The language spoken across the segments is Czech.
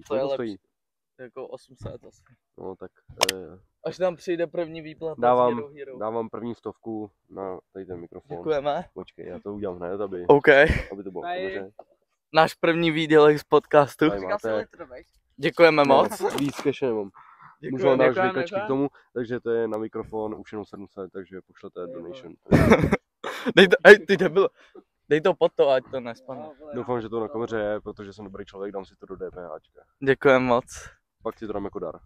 To je to lepší. stojí? Jako 800 asi. No tak Až tam přijde první výplata z Hero Hero. dávám první 100 na tady ten mikrofon. Děkujeme. Počkej, já to udělám hned, aby to bylo v kameře. Náš první výdělek z podcastu. Tady máte. Děkujeme moc. Víc cache nemám. Můžu vám dát žvejkačky k tomu, takže to je na mikrofon už jenom 700, takže pošlete donation. Ty debil. Dej to pod to, ať to nespadne. Doufám, že to na kameře je, protože jsem dobrý člověk, dám si to do DPHčka. Děkujeme moc. Pak si to dám jako dar.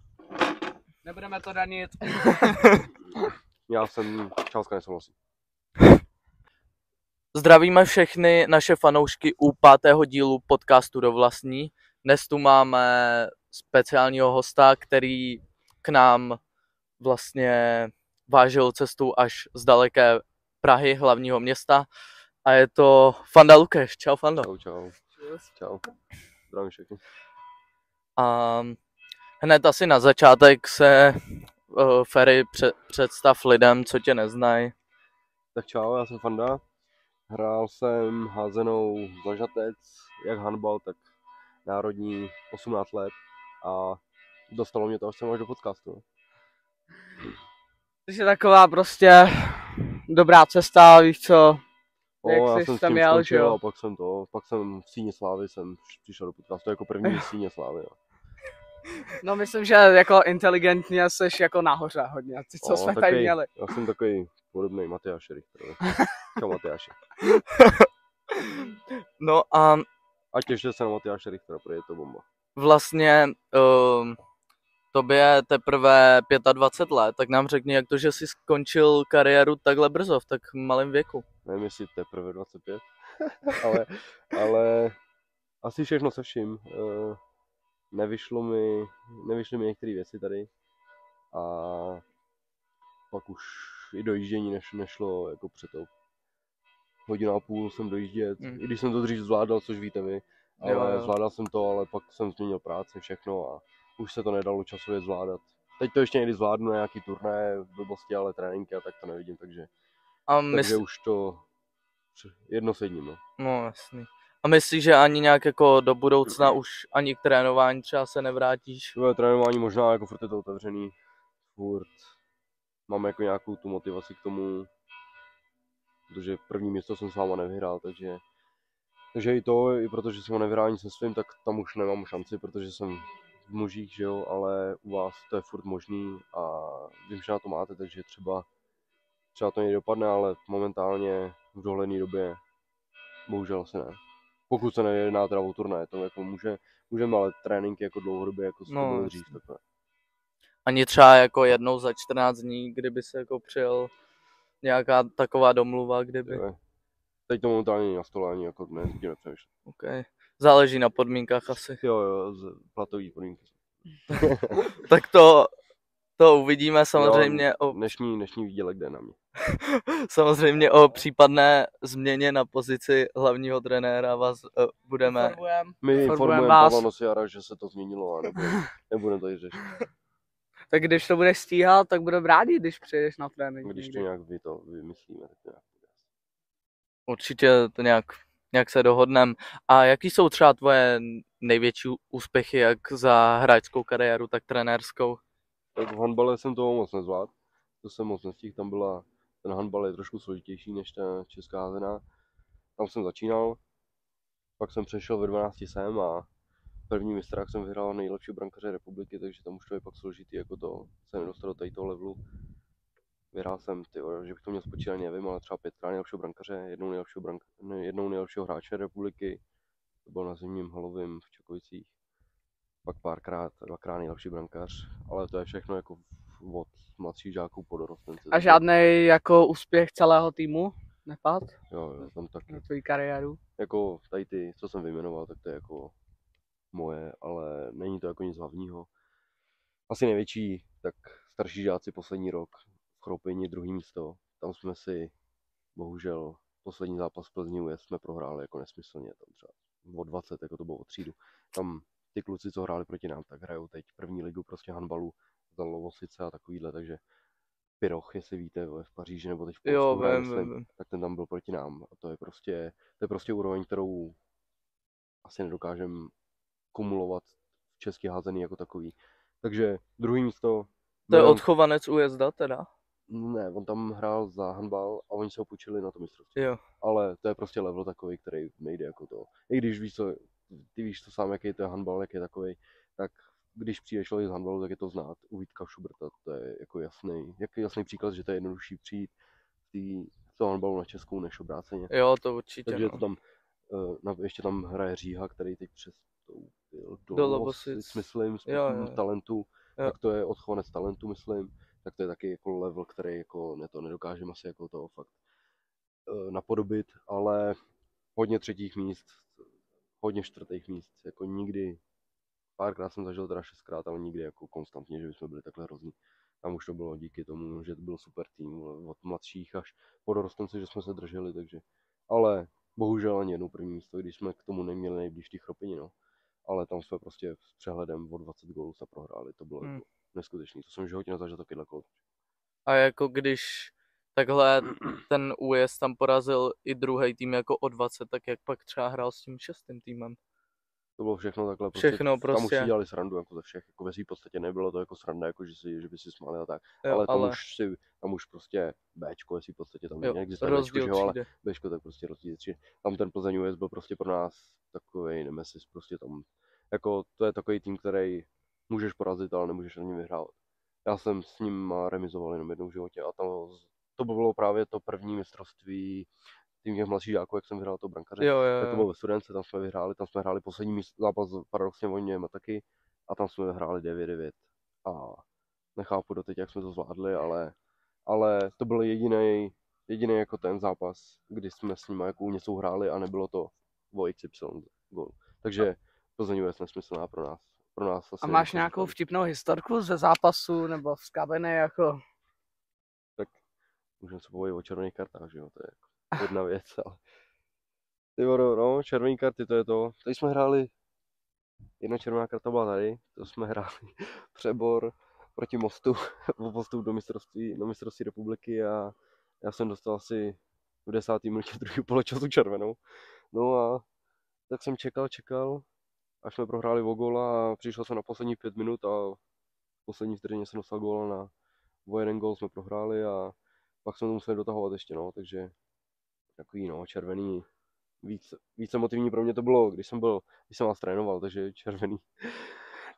Nebudeme to danit. Já jsem částka nesouhlasí. Zdravíme všechny naše fanoušky u 5. dílu podcastu Do vlastní. Dnes tu máme speciálního hosta, který k nám vlastně vážil cestu až z daleké Prahy, hlavního města. A je to Fanda Lukeš. Čau, Fando. Čau. Zdravím všechny. A hned asi na začátek se Ferry představ lidem, co tě neznají. Tak čau, já jsem Fanda. Hrál jsem házenou za Žatec, jak handbal, tak národní 18 let a dostalo mě to, až jsem až do podcastu. To je taková prostě dobrá cesta, víš co, Já jsem s tím skončil a pak jsem v Síně slávy jsem přišel do podcastu jako první v Síně slávy. No myslím, že jako inteligentně seš jako nahoře hodně, ty co jsme takový, tady měli. Já jsem takový podobný Matyáš Richterovi. Čau Matyáši. No a těšte se na Matyáše Richtera, protože je to bomba. Vlastně tobě je teprve 25 let, tak nám řekni, jak to, že jsi skončil kariéru takhle brzo, v tak malém věku. Nevím, jestli teprve 25, ale asi všechno se vším. Nevyšly mi některé věci tady a pak už i dojíždění nešlo jako před to. Hodinu a půl jsem dojíždět, i když jsem to dřív zvládal, což víte vy, ale zvládal jsem to, ale pak jsem změnil práci, všechno a už se to nedalo časově zvládat. Teď to ještě někdy zvládnu na nějaký turné, blbosti, ale tréninky a tak to nevidím, takže už to jedno s jedním. No jasný. A myslíš, že ani nějak jako do budoucna už ani k trénování třeba se nevrátíš? Trénování možná, jako furt je to otevřený, furt mám jako nějakou tu motivaci k tomu, protože první místo jsem s váma nevyhrál, takže i protože jsem ho nevyhrál nic se svým, tak tam už nemám šanci, protože jsem v mužích, že jo, ale u vás to je furt možný a vím, že na to máte, takže třeba to někdy dopadne, ale momentálně v dohledné době bohužel asi ne. Pokud se nejedná teda o turné, to jako můžeme, ale tréninky jako dlouhodobě, jako se to bylo dřív, takhle. Ani třeba jako jednou za 14 dní, kdyby se jako přijel nějaká taková domluva, kdyby... Je. Teď to momentálně není na stole, ani jako dnes, nikdy nepřemýšlím. Okay. Záleží na podmínkách asi. Jo, platový podmínky. Tak to uvidíme samozřejmě. Dnešní výdělek jde na mě. Samozřejmě o případné změně na pozici hlavního trenéra vás budeme... My informujeme Pavla Nosiara, že se to změnilo a nebudeme to řešit. Tak když to budeš stíhat, tak budeme rádi, když přijedeš na trénink. Když to nějak vymyslíme, tak nějak. Určitě to nějak se dohodneme. A jaký jsou třeba tvoje největší úspěchy, jak za hráčskou kariéru, tak trenérskou? Tak v handbale jsem toho moc nezvládl. To jsem moc nestihl, ten handbal je trošku složitější než ta česká házená. Tam jsem začínal, pak jsem přešel ve 12 sem a první mistrák jsem vyhrál nejlepší brankaře republiky, takže tam už to je pak složitý, jako to se nedostal do tohoto levelu. Vyhrál jsem, že bych to měl spočítat, nevím, ale třeba 5krát nejlepšího brankaře, jednou nejlepšího hráče republiky, to byl na zimním halovém v Čekovicích, pak dvakrát nejlepší brankář, ale to je všechno jako od mladších žáků po dorostenci. A žádný jako úspěch celého týmu nepad? Jo, tam taky. Na tvou kariéru? Jako tady ty, co jsem vyjmenoval, tak to je jako moje, ale není to jako nic hlavního. Asi největší, tak starší žáci poslední rok, v Chropění 2. místo, tam jsme si bohužel poslední zápas v Plzni jsme prohráli jako nesmyslně, tam třeba o 20, jako to bylo o třídu. Tam ty kluci, co hráli proti nám, tak hrajou teď první ligu prostě handbalu za Lovosice a takovýhle, takže Piroch, jestli víte, v Paříži nebo teď v Polsku, tak ten tam byl proti nám a to je prostě úroveň, kterou asi nedokážeme kumulovat český házený jako takový. Takže druhý místo... To je byl- odchovanec Újezda teda? Ne, on tam hrál za handbal a oni se ho půjčili na to mistrovství. Jo. Ale to je prostě level takový, který nejde jako to. I když víš co, ty víš to sám, jaký to je handbal, jak je takový, tak když přijde člověk z handbalu, tak je to znát. U Vítka Šuberta to je jako jasný příklad, že to je jednodušší přijít z toho handbalu na Českou než obráceně. Jo, to určitě, Takže no. to tam, ještě tam hraje Říha, který teď přestoupil Do do Lovosic. myslím, z Jo, jo. Talentu, Jo. tak to je odchovanec Talentu, myslím. Tak to je taky jako level, který jako to nedokážeme asi jako toho fakt napodobit, ale hodně třetích míst, hodně čtvrtých míst, jako nikdy, párkrát jsem zažil teda 6krát, ale nikdy jako konstantně, že bychom byli takhle hrozný. Tam už to bylo díky tomu, že to byl super tým, od mladších až po dorostence, že jsme se drželi, takže, ale bohužel ani jednou první místo, když jsme k tomu neměli nejblíž v té Chropini, no. Ale tam jsme prostě s přehledem o 20 gólů se prohráli, to bylo jako neskutečný, to jsem v životě nezažil takovýhle kol. A jako když takhle ten Újezd tam porazil i druhý tým jako o 20, tak jak pak třeba hrál s tím 6. týmem? To bylo všechno takhle, Všechno tam už prostě. si dělali srandu jako ze všech, jako ve svý podstatě nebylo to jako sranda, jako že by si smáli a tak, Jo, ale ale tam už prostě Bčko, jestli v podstatě tam jo, neexistuje Bčko, rozdíl že jo, ale třídy. Bčko tak prostě rozdíl třídy. Tam ten Plzeň US byl prostě pro nás takovej nemesis, prostě tam, jako to je takový tým, který můžeš porazit, ale nemůžeš na něm vyhrát. Já jsem s ním remizoval jenom jednou v životě a to bylo právě to první mistrovství tým těch mladších žáků, jak jsem vyhrál to brankaře. Jo, Tak to jo, bylo ve Studence, tam jsme hráli poslední zápas paradoxně o něm taky a tam jsme hráli 9-9 a nechápu doteď, jak jsme to zvládli, ale to byl jediný jako ten zápas, kdy jsme s nimi jako něco hráli a nebylo to o XY gol. Takže Plzeň je nesmyslná pro nás. A máš nějakou vtipnou historku ze zápasu nebo z kabiny jako? Tak můžeme se povědět o červených kartách, že jo, to je jako jedna věc, ale ty vado, no, červený karty, to je to. Tady jsme hráli, jedna červená karta byla tady, to jsme hráli přebor proti Mostu, o postup do mistrovství republiky a já jsem dostal asi v 10. minutě druhého poločasu červenou. No a tak jsem čekal, až jsme prohráli o góla a přišel jsem na posledních 5 minut a v poslední vteřině jsem dostal góla o jeden gól jsme prohráli a pak jsme to museli dotahovat ještě, no, takže takový, no, červený. Více motivní pro mě to bylo, když jsem vás trénoval, takže červený.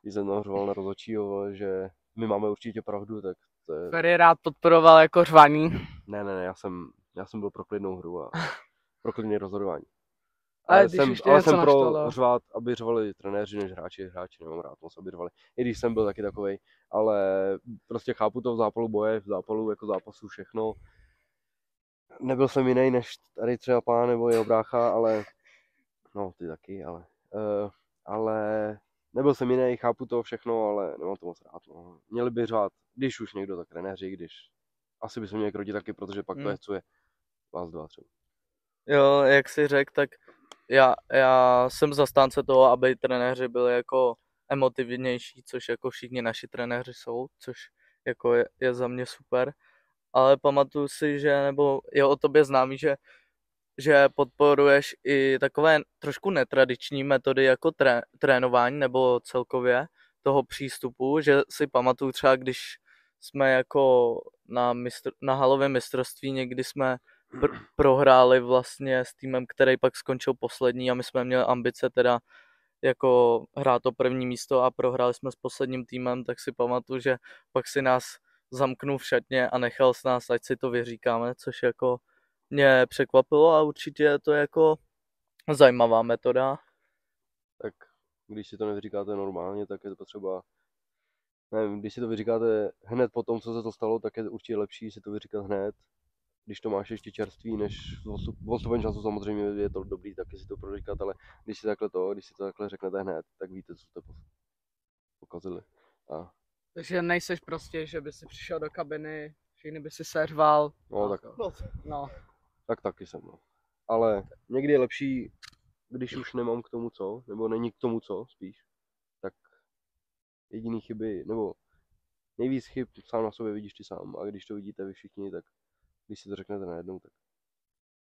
Když jsem nahořoval na rozhodčího, že my máme určitě pravdu, tak to je... Který rád podporoval jako řvaní. Ne, já jsem byl pro klidnou hru a pro klidné rozhodování. Ale jsem pro řvát, aby řvali trenéři než hráči nemám rád moc, aby řvali. I když jsem byl taky takovej, ale prostě chápu to v zápalu boje, v zápalu jako zápasu všechno. Nebyl jsem jiný než tady třeba pán nebo jeho brácha, ale no ty taky, ale nebyl jsem jiný, chápu to všechno, ale nemám to moc rád. No. Měli by řád, když už někdo, tak trenéři, když asi by se měli krotit taky, protože pak to hecuje vás dva třeba. Jo, jak jsi řekl, tak já jsem zastánce toho, aby trenéři byli jako emotivnější, což jako všichni naši trenéři jsou, což jako je za mě super. Ale pamatuju si, že, nebo je o tobě známý, že podporuješ i takové trošku netradiční metody jako trénování nebo celkově toho přístupu, že si pamatuju třeba, když jsme jako na halovém mistrovství někdy jsme prohráli vlastně s týmem, který pak skončil poslední a my jsme měli ambice teda jako hrát to první místo a prohráli jsme s posledním týmem, tak si pamatuju, že pak si nás zamknul v šatně a nechal s nás, ať si to vyříkáme, což jako mě překvapilo a určitě je to jako zajímavá metoda. Tak když si to nevyříkáte normálně, tak je to potřeba, nevím, když si to vyříkáte hned po tom, co se to stalo, tak je určitě lepší si to vyříkat hned. Když to máš ještě čerstvý, než v odstupem času samozřejmě je to dobrý taky si to proříkat, ale když si to takhle řeknete hned, tak víte, co jste pokazili. Takže nejseš prostě, že by si přišel do kabiny, všechny by si seřval. No, tak. No. Tak taky jsem, no. Ale někdy je lepší, když už nemám k tomu co, nebo není k tomu co, spíš, tak jediný chyby, nebo nejvíc chyb sám na sobě vidíš ty sám. A když to vidíte vy všichni, tak když si to řeknete najednou,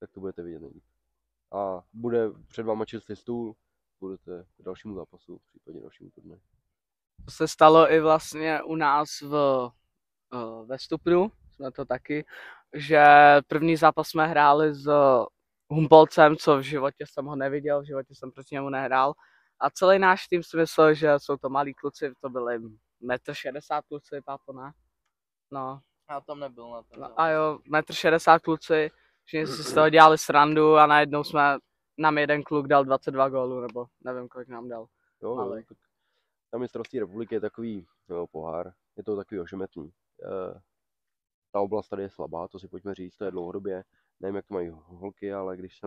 tak to budete vidět nejvíc. A bude před váma čistý stůl, budete k dalšímu zápasu, případně dalšímu turnaji. To se stalo i vlastně u nás ve Stupňu, jsme to taky, že první zápas jsme hráli s Humpolcem, co v životě jsem ho neviděl, v životě jsem proti němu nehrál. A celý náš tým si myslel, že jsou to malí kluci, to byli 1,60 m kluci, pápo, ne? No. Já tam nebyl na ten No a jo, 1,60 m kluci, všichni si z toho dělali srandu a najednou nám jeden kluk dal 22 gólů, nebo nevím, kolik nám dal. Jo, tak ta mistrovství republiky je takový pohár, je to takový ošemetný. Ta oblast tady je slabá, to si pojďme říct, to je dlouhodobě. Nevím, jak to mají holky, ale když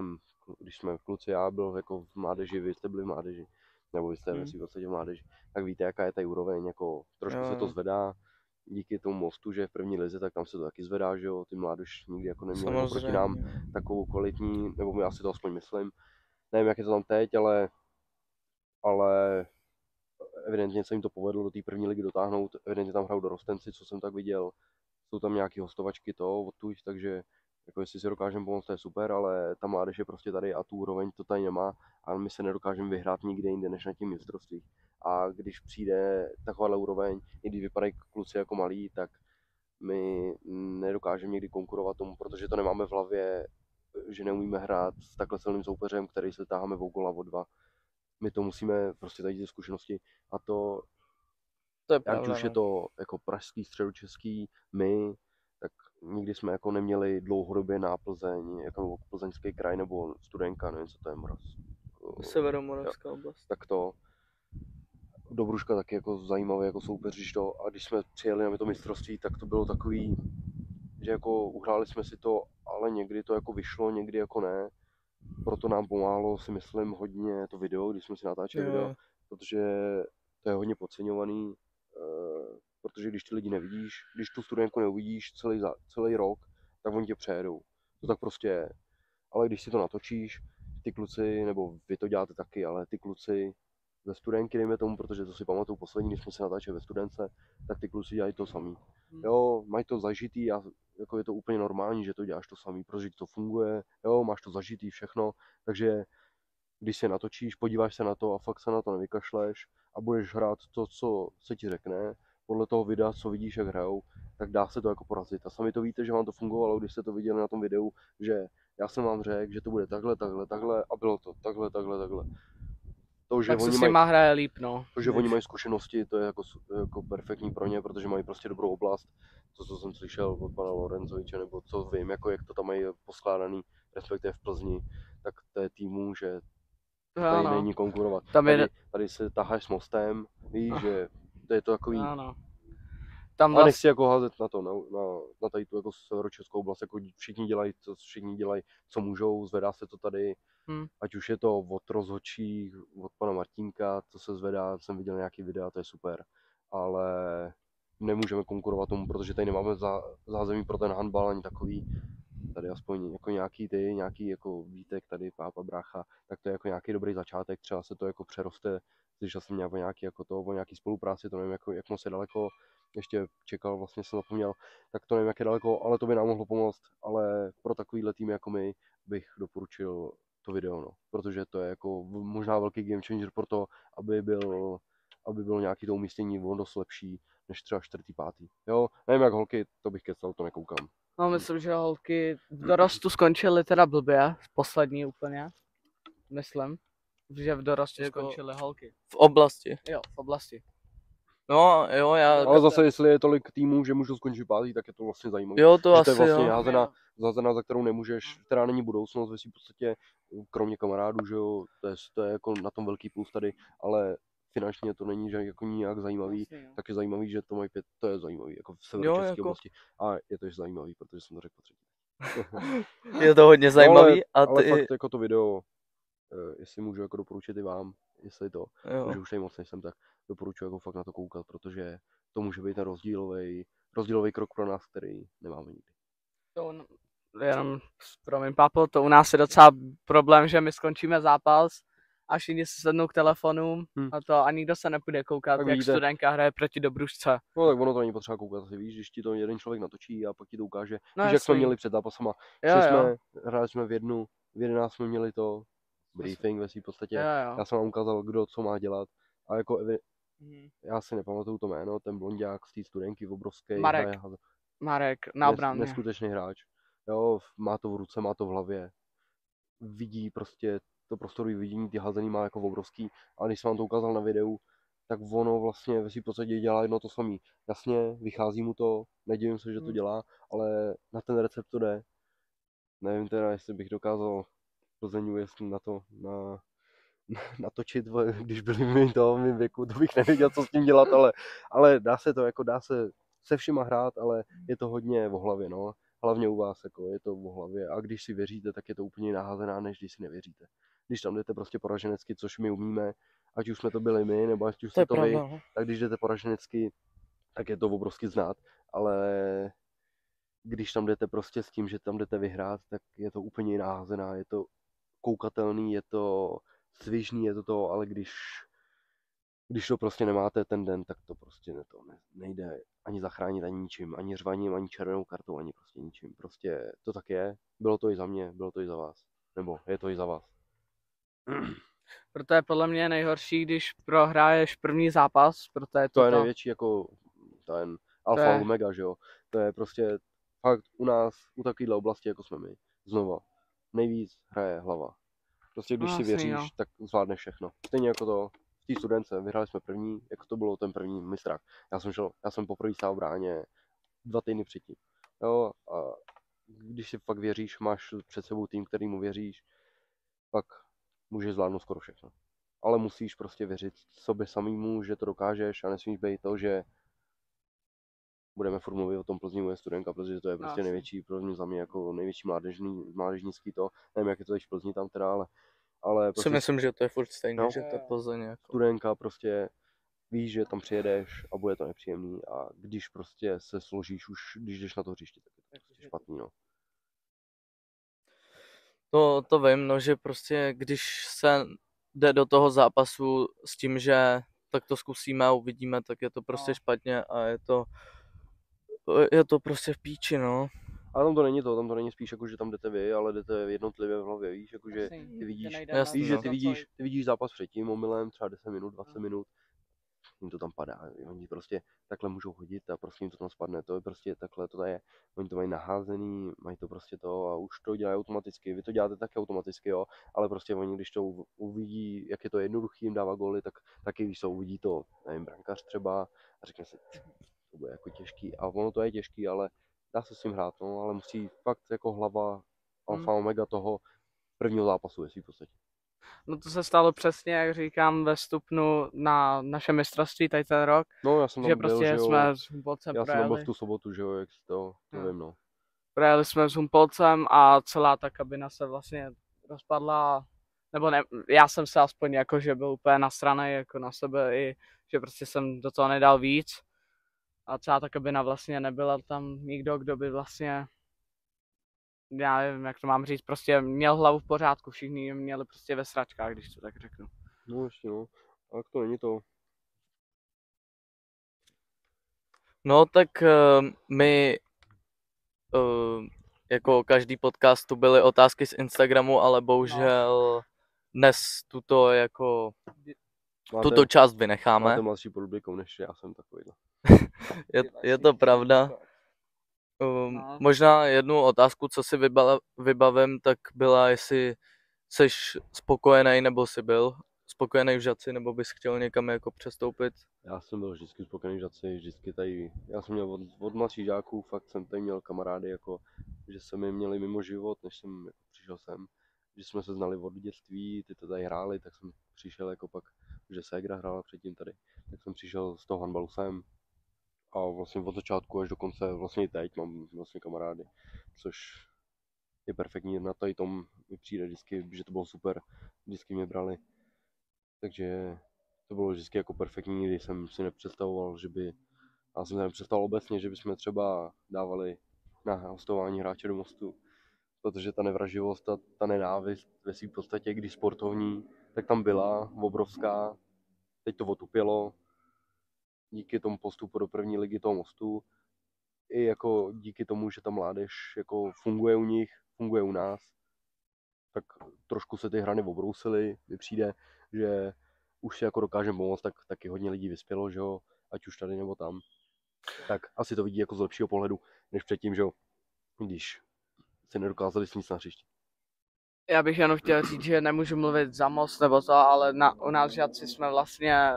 jsme kluci, já byl jako v mládeži, vy jste byli v mládeži, nebo vy jste v podstatě v mládeži, tak víte, jaká je ta úroveň, jako trošku se to zvedá. Díky tomu Mostu, že je v první lize, tak tam se to taky zvedá, že jo, ty mládež nikdy jako neměli proti nám takovou kvalitní, nebo já si to aspoň myslím. Nevím, jak je to tam teď, ale evidentně se jim to povedlo do té první ligy dotáhnout, evidentně tam hrajou dorostenci, co jsem tak viděl, jsou tam nějaký hostovačky odtud, takže jako jestli si dokážeme pomoct, to je super, ale ta mládež je prostě tady a tu úroveň to tady nemá a my se nedokážeme vyhrát nikde jinde než na tím mistrovství. A když přijde takováhle úroveň, i když vypadají kluci jako malí, tak my nedokážeme někdy konkurovat tomu, protože to nemáme v hlavě, že neumíme hrát s takhle silným soupeřem, který se táháme o gól a o 2. My to musíme prostě tady ty zkušenosti a to je pravda, ať už je to jako pražský, středočeský, my, tak nikdy jsme jako neměli dlouhodobě na Plzeň, jako plzeňský kraj nebo Studenka, nevím, co to je, Severomoravská oblast. Tak to Dobruška taky jako zajímavý jako soupeř, a když jsme přijeli na to mistrovství, tak to bylo takový, že jako uhráli jsme si to, ale někdy to jako vyšlo, někdy jako ne. Proto nám pomáhalo, si myslím, hodně to video, když jsme si natáčeli video, protože to je hodně podceňovaný, protože když ty lidi nevidíš, když tu Studenku neuvidíš celý rok, tak oni tě přejedou. To tak prostě je. Ale když si to natočíš, ty kluci, nebo vy to děláte taky, ale ty kluci ze Studenky, dejme tomu, protože to si pamatuju poslední, když jsme se natáčeli ve Studence, tak ty kluci dělají to samý. Jo, mají to zažitý a jako je to úplně normální, že to děláš to samý, protože to funguje, jo, máš to zažitý všechno, takže když se natočíš, podíváš se na to a fakt se na to nevykašleš a budeš hrát to, co se ti řekne, podle toho videa, co vidíš, jak hrajou, tak dá se to jako porazit. A sami to víte, že vám to fungovalo, když jste to viděli na tom videu, že já jsem vám řekl, že to bude takhle a bylo to takhle. To, že tak se oni s nima hraje líp, no. To, že oni mají zkušenosti, to je jako perfektní pro ně, protože mají prostě dobrou oblast. To, co jsem slyšel od pana Lorenzoviče, nebo co vím, jako jak to tam mají poskládaný, respektive v Plzni, tak to je týmu, že tady není konkurovat. Tady se taháš s Mostem, víš, že to je to takový... Tam a nechci jako házet na to, na tady tu jako severočeskou oblast, jako všichni dělají, co můžou, zvedá se to tady, ať už je to od rozhodčích, od pana Martínka, co se zvedá, jsem viděl nějaký videa, to je super, ale nemůžeme konkurovat tomu, protože tady nemáme zázemí pro ten handbal ani takový, tady aspoň jako nějaký jako Vítek tady, pápa, brácha, tak to je jako nějaký dobrý začátek, třeba se to jako přeroste, slyšel jsem o nějaký spolupráci, to nevím, jak moc je daleko, ještě čekal, vlastně jsem zapomněl, tak to nevím, jak je daleko, ale to by nám mohlo pomoct, ale pro takovýhle tým jako my bych doporučil to video, no, protože to je jako možná velký game changer pro to, aby bylo nějaký to umístění dost lepší než třeba 4., 5. Jo, nevím jak holky, to bych kecal, to nekoukám. No, myslím, že holky v dorostu skončily teda blbě, poslední úplně, myslím, že v dorostu jako skončily holky. V oblasti? Jo, v oblasti. No, jo, ale zase, jestli je tolik týmů, že můžou skončit 5., tak je to vlastně zajímavé. Jo, to asi to je vlastně házená, za kterou nemůžeš, která není budoucnost, ve v podstatě, kromě kamarádů, že jo, to je jako na tom velký plus tady, ale finančně to není že jako nijak zajímavý, vlastně, tak je zajímavý, že to mají 5, to je zajímavý, jako v severočeské jako... oblasti. A je to zajímavý, protože jsem to řekl po třetí. Je to hodně zajímavý. Ale fakt jako to video, jestli můžu jako doporučit i vám, jestli to, že už tady moc nejsem, tak doporučuji jako fakt na to koukat, protože to může být ten rozdílový krok pro nás, který nemáme nikdy. Jenom, promiň, pápo, to u nás je docela problém, že my skončíme zápas a všichni se sednou k telefonům a nikdo se nepůjde koukat, tak jak vidíte. Studenka hraje proti Dobrušce. No tak ono to není potřeba koukat, asi víš, když ti to jeden člověk natočí a pak ti to ukáže. Víš, jak jsme měli před zápasama, hráli jsme v 11 jsme měli to briefing ve v podstatě. Já jsem vám ukázal, kdo co má dělat a jako já si nepamatuju to jméno, ten blonďák z té Studenky obrovský. Marek na obraně. Neskutečný hráč. Jo, má to v ruce, má to v hlavě. Vidí prostě to prostorový vidění, ty házený má jako obrovský. A když jsem vám to ukázal na videu, tak ono vlastně ve svým podstatě dělá jedno to samý. Jasně, vychází mu to, nedivím se, že to dělá, ale na ten recept to jde. Nevím teda, jestli bych dokázal Plzeň ujezd natočit, když byli v mým věku, to bych nevěděl, co s tím dělat, ale dá se to, jako dá se se všema hrát, ale je to hodně o hlavě, no. Hlavně u vás, jako je to o hlavě a když si věříte, tak je to úplně naházená, než když si nevěříte. Když tam jdete prostě poraženecky, což my umíme, ať už jsme to byli my, nebo ať už jste to vy, tak když jdete poraženecky, tak je to obrovsky znát, ale když tam jdete prostě s tím, že tam jdete vyhrát, tak je to úplně jiná házená, je to koukatelný, je to svižný, je to, ale když to prostě nemáte ten den, tak to prostě nejde ani zachránit, ani ničím, ani řvaním, ani červenou kartou, ani prostě ničím. Prostě to tak je, bylo to i za mě, bylo to i za vás, nebo je to i za vás. Proto je podle mě nejhorší, když prohraješ první zápas, proto je to je největší jako ten alfa omega, že jo. To je prostě fakt u nás, u takovéhle oblasti, jako jsme my, znova, nejvíc hraje hlava. Prostě když si věříš, tak zvládneš všechno. Stejně jako to v té Studence, vyhráli jsme první, jako to bylo ten první mistrák. Já jsem poprvé stál v bráně 2 týdny předtím. Jo, a když si fakt věříš, máš před sebou tým, kterýmu věříš, pak můžeš zvládnout skoro všechno. Ale musíš prostě věřit sobě samýmu, že to dokážeš a nesmíš být to, že budeme furt mluvit o tom Plzni Studenka, protože to je prostě největší pro mě za mě jako největší mládežnický to. Nevím, jak je to teď v Plzni tam teda, ale prostě, si myslím, že to je furt stejné, no, že to Plzeň jako... Studenka prostě víš, že tam přijedeš a bude to nepříjemný a když prostě se složíš už, když jdeš na to hřiště, tak je to prostě špatný, no. To vím, no, že prostě když se jde do toho zápasu s tím, že tak to zkusíme a uvidíme, tak je to prostě špatně a je to prostě v píči, no. Ale tam to není spíš jako, že tam jdete vy, ale jdete jednotlivě v hlavě, víš, jakože ty vidíš zápas předtím, omylem, třeba 10 minut, 20 minut, jim to tam padá, oni prostě takhle můžou hodit a prostě jim to tam spadne, to je prostě takhle, to je, oni to mají naházený, mají to prostě to a už to dělají automaticky, vy to děláte taky automaticky, jo, ale prostě oni, když to uvidí, jak je to jednoduchý, jim dává góly, tak taky když to uvidí to, nevím, brankář třeba a řekne si, to bude jako těžký a ono to je těžký, ale dá se s tím hrát, no, ale musí fakt jako hlava alfa omega toho prvního zápasu, jestli v podstatě. No to se stalo přesně, jak říkám, ve Stupnu na naše mistrovství tady ten rok. No já jsem tam že byl, prostě že jo, jsme s Humpolcem já jsem tam byl v tu sobotu, že jo, jak to nevím, no. Projeli jsme s Humpolcem a celá ta kabina se vlastně rozpadla, nebo ne, já jsem se aspoň jako, že byl úplně nasranej jako na sebe i, že prostě jsem do toho nedal víc. A celá ta kabina vlastně nebyla tam nikdo, kdo by vlastně, já nevím, jak to mám říct, prostě měl hlavu v pořádku, všichni měli prostě ve sračkách, když to tak řeknu. No ještě no, ale to není to. No tak my jako každý podcast tu byly otázky z Instagramu, ale bohužel dnes tuto část vynecháme. Máte mladší publikum než já jsem takovýhle. je to pravda. Možná jednu otázku, co si vybavím, tak byla, jestli jsi spokojený, nebo jsi byl spokojený v Žadci, nebo bys chtěl někam jako přestoupit? Já jsem byl vždycky spokojený v Žadci, vždycky tady, já jsem měl od mladších žáků, fakt jsem tady měl kamarády, jako, že jsme je měli mimo život, než jsem jako přišel sem, že jsme se znali od dětství, ty to tady hráli, tak jsem přišel jako pak, že ségra hrála předtím tady, tak jsem přišel z toho handbalu sem a vlastně od začátku až do konce, vlastně i teď mám vlastně kamarády, což je perfektní, na tady tom mi přijde vždycky, že to bylo super, vždycky mě brali. Takže to bylo vždycky jako perfektní, když jsem si nepředstavoval, že by, já jsem si nepředstavoval obecně, že bychom třeba dávali na hostování hráče do Mostu, protože ta nevraživost, ta nenávist ve svým podstatě, když sportovní, tak tam byla obrovská, teď to otupělo, díky tomu postupu do první ligy toho Mostu, i jako díky tomu, že ta mládež jako funguje u nich, funguje u nás, tak trošku se ty hrany obrousily, mi přijde, že už si jako dokážeme pomoct, tak taky hodně lidí vyspělo, že jo. ať už tady nebo tam, tak asi to vidí jako z lepšího pohledu, než předtím, že jo, když si nedokázali s nic na hřišti. Já bych jenom chtěl říct, že nemůžu mluvit za moc nebo to, ale u nás žáci jsme vlastně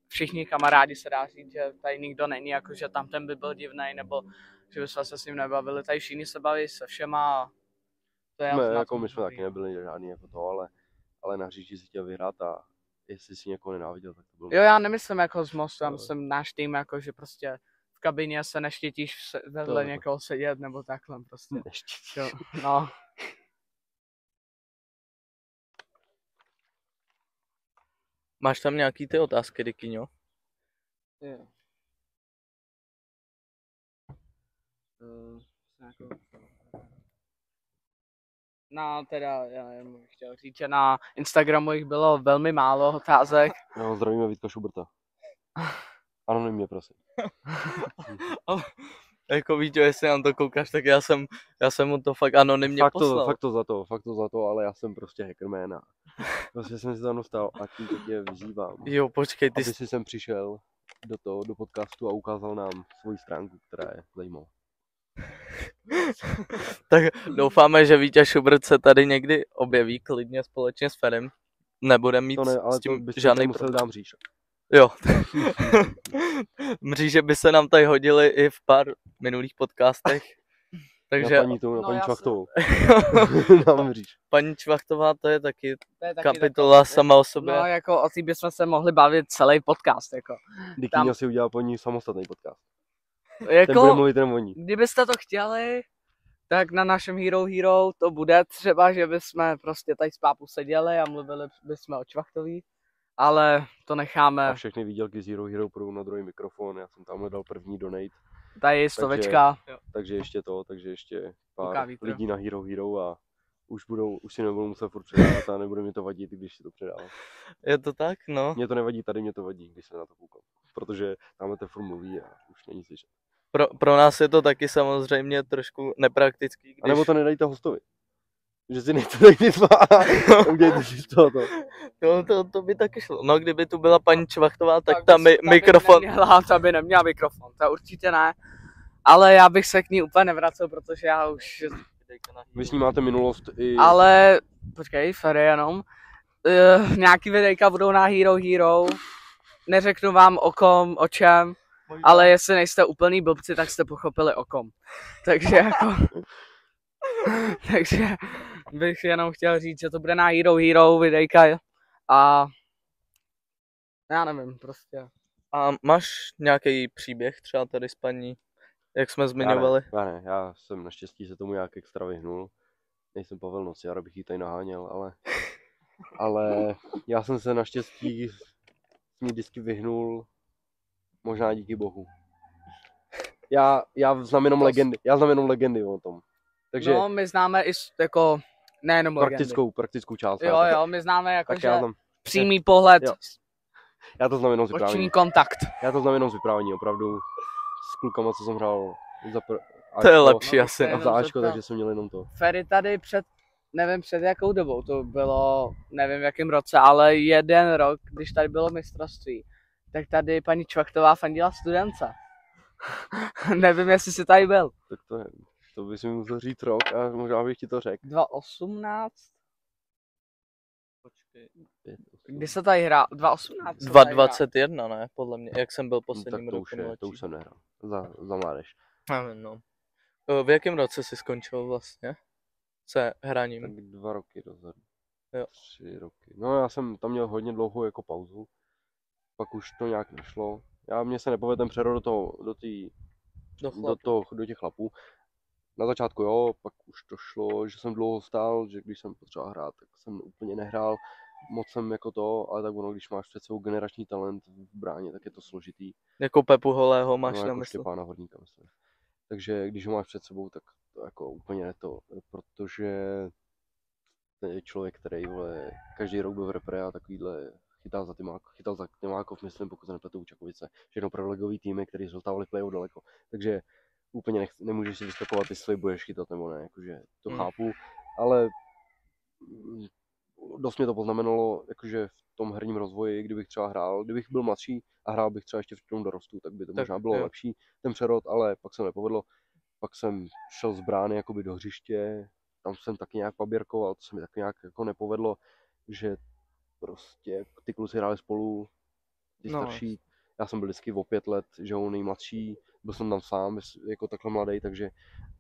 všichni kamarádi, se dá říct, že tady nikdo není, jako že tam ten by byl divnej, nebo že bychom se s ním nebavili. Tady všichni se baví se všema. To je My jsme taky nebyli žádný jako to, ale na hřišti si chtěl vyhrát a jestli si někoho nenáviděl, tak to bylo. Jo, já nemyslím jako z mostu, já myslím náš tým, jako že prostě v kabině se neštětíš vedle někoho sedět, nebo takhle prostě. Neštětíš. Jo, no. Máš tam nějaký ty otázky, Rikyňo? Jo. No, teda, já nevím, chtěl říct, že na Instagramu jich bylo velmi málo otázek. No, zdravíme Vítka Šuberta. Anonymně, prosím. Jako Vítě, jestli nám to koukáš, tak já jsem mu to fakt anonymně poslal. Fakt to za to, ale já jsem prostě hackerman a prostě jsem si tam dostal a tím tě vyzývám. Jo, počkej, ty aby si sem přišel do podcastu a ukázal nám svoji stránku, která je zajímavá. Tak doufáme, že Vítě Šubert se tady někdy objeví klidně společně s Ferem. Nebudeme mít ale s tím to žádný musel dám říct. Jo. Mříže by se nám tady hodily i v pár minulých podcastech. Takže Na paní Čvachtovou. Dám říct. Paní Čvachtová, to je taky kapitola sama o sobě. No, jako o té bychom se mohli bavit celý podcast, jako. Dikýňa si udělal po ní samostatný podcast. Jako, ten bude mluvit jenom o ní. Kdybyste to chtěli, tak na našem Hero to bude třeba, že bychom prostě tady s pápu seděli a mluvili bychom o Čvachtový, ale to necháme. A všechny výdělky z Hero půjdou na druhý mikrofon, já jsem tamhle dal první donate. Tady je stovečka. Takže ještě pár lidí na Hero a už si nebudou muset furt předávat a nebude mi to vadit, když si to předávám. Je to tak, no. Mě to nevadí, tady mě to vadí, když se na to koukám. Protože tamhle to furt mluví a už není slyšet. Pro nás je to taky samozřejmě trošku nepraktický. Když... A nebo to nedajte hostovi. Že si nejte tady ty dva a udějte si z toho to. To by taky šlo. No, kdyby tu byla paní Čvachtová, tak tam mikrofon. Ta by neměla mikrofon, to určitě ne. Ale já bych se k ní úplně nevracel, protože já už... Vy s ní máte minulost i... Ale, počkej, Ferry jenom. Nějaký videjka budou na Hero. Neřeknu vám o kom, o čem, ale jestli nejste úplný blbci, tak jste pochopili o kom. Takže jako... Takže bych jenom chtěl říct, že to bude na Hero videjka a... Já nevím, prostě. A máš nějaký příběh třeba tady s paní, jak jsme zmiňovali? Já jsem naštěstí se tomu nějak extra vyhnul. Nejsem Pavel Nociar, abych jí tady naháněl, ale já jsem se naštěstí s ní vždycky vyhnul, možná díky bohu. Já znám jenom legendy o tom. Takže no, my známe i jako, nejenom legendy. Praktickou část. Jo, my známe jako, že přímý pohled. Jo. Já to znám jenom z vyprávění. Oční kontakt. Já to znám jenom z vyprávění, opravdu. S klukama, co jsem hrál to je lepší asi. A za Ačko, takže jsem měl jenom to. Ferry tady nevím před jakou dobou to bylo, nevím v jakém roce, ale jeden rok, když tady bylo mistrovství, tak tady paní Čvachtová fandila Studence. Nevím, jestli jsi tady byl. Tak to bys mi musel říct rok a možná bych ti to řekl. 2018? Počkej. Kdy se tady hrál? 2018? 2021, ne? Podle mě, jak jsem byl posledním rokem. To už jsem nehrál. Za mládež. No. V jakém roce jsi skončil vlastně se hraním? Tak 2 roky dozadu. Jo. 3 roky. No já jsem tam měl hodně dlouhou jako pauzu. Pak už to nějak nešlo. Mně se nepovedl ten přerod do těch chlapů. Na začátku jo, pak už to šlo, že jsem dlouho stál, že když jsem potřeboval hrát, tak jsem úplně nehrál. Moc jsem jako to, ale tak ono, když máš před sebou generační talent v bráně, tak je to složitý. Jako Pepu Holého máš na jako mysli? Štěpána Horníka, myslím. Takže když ho máš před sebou, tak to jako úplně ne to, protože ten je člověk, který každý rok byl v repre a takovýhle chytal za Tymákov, myslím, pokud se nepletu u Čakovice. Všechno privilegový týmy, který zůstávali playoff daleko. Takže úplně nemůžeš si vyskakovat, jestli budeš chytat nebo ne, jakože to chápu, ale dost mě to poznamenalo, jakože v tom herním rozvoji, kdybych třeba hrál, kdybych byl mladší a hrál bych třeba ještě v tom dorostu, tak by to Tak možná bylo jo. lepší, ten přerod, ale pak se nepovedlo. Pak jsem šel z brány jakoby do hřiště, tam jsem taky nějak paběrkoval, to se mi taky nějak jako nepovedlo, že prostě ty kluci hráli spolu, ty No. starší, já jsem byl vždycky o 5 let, že on nejmladší, byl jsem tam sám jako takhle mladý, takže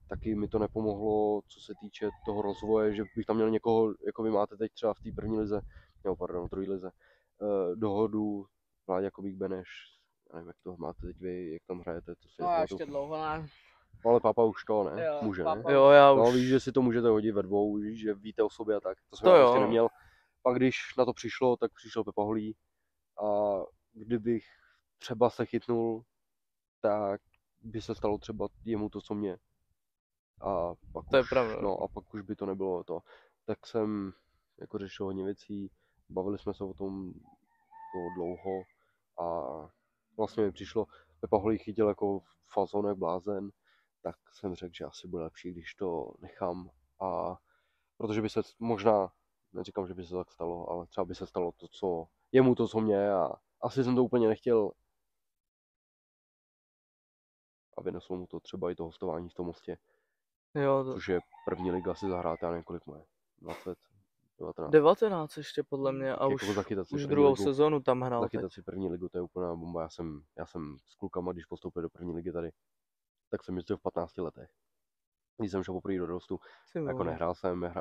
taky mi to nepomohlo, co se týče toho rozvoje, že bych tam měl někoho, jako vy máte teď třeba v té první lize, nebo pardon, druhé lize, dohodu, Vláďa Kubík Beneš, já nevím, jak to máte teď vy, jak tam hrajete, to si No, nepamatuju. ještě dlouho ne. No, ale Pápa už to, ne? Jo, Může, Pápa ne? Jo, já No, už... víš, že si to můžete hodit ve dvou, víš, že víte o sobě a tak. To jsem To já jo, prostě no. neměl. Pak když na to přišlo, tak přišel Pepa Holý a kdybych třeba se chytnul, tak by se stalo třeba jemu to, co mě. A pak To je už, pravda. no, a pak už by to nebylo to. Tak jsem jako řešil hodně věcí, bavili jsme se o tom dlouho a vlastně mi přišlo, Pepa Holý chytil jako fazon jak blázen, tak jsem řekl, že asi bude lepší, když to nechám a protože by se možná, neříkám, že by se to tak stalo, ale třeba by se stalo to, co jemu to, co mě a asi jsem to úplně nechtěl a vyneslo mu to třeba i to hostování v tom Mostě, Jo, to... což je první liga, si zahrát, já nevím, kolik má, 20, 19. 19 ještě podle mě a Jako už, zachytat si už první druhou ligu. sezonu tam hrál teď. Zachytat si první ligu, to je úplná bomba. Já jsem s klukama, když postoupil do první ligy tady, tak jsem jezdil v 15 letech. Když jsem šel poprvé do dorostu, Ty jako vole. nehrál jsem,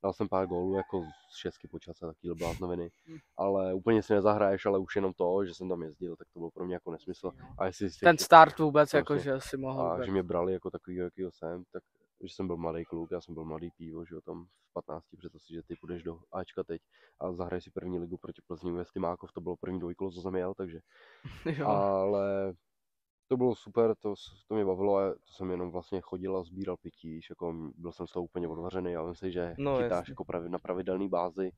dal jsem pár gólů jako z 6 počas a takovýhle bláznoviny, ale úplně si nezahraješ, ale už jenom to, že jsem tam jezdil, tak to bylo pro mě jako nesmysl. A jestli si Ten start vůbec, Vlastně. jako že si mohl a vůbec. že mě brali jako takový, jakýho jsem, tak že jsem byl mladý kluk, já jsem byl mladý pivo, že jo, tam v 15, představ si, že ty půjdeš do Ačka teď a zahraješ si první ligu proti Plzni ve Stymákov, to bylo první dvojkolo, co jsem jel, takže, Jo. ale to bylo super, to mě bavilo a to jsem jenom vlastně chodil a sbíral pití, víš, jako byl jsem z toho úplně odvařený a myslím, že No, chytáš jasně. jako na pravidelný bázi.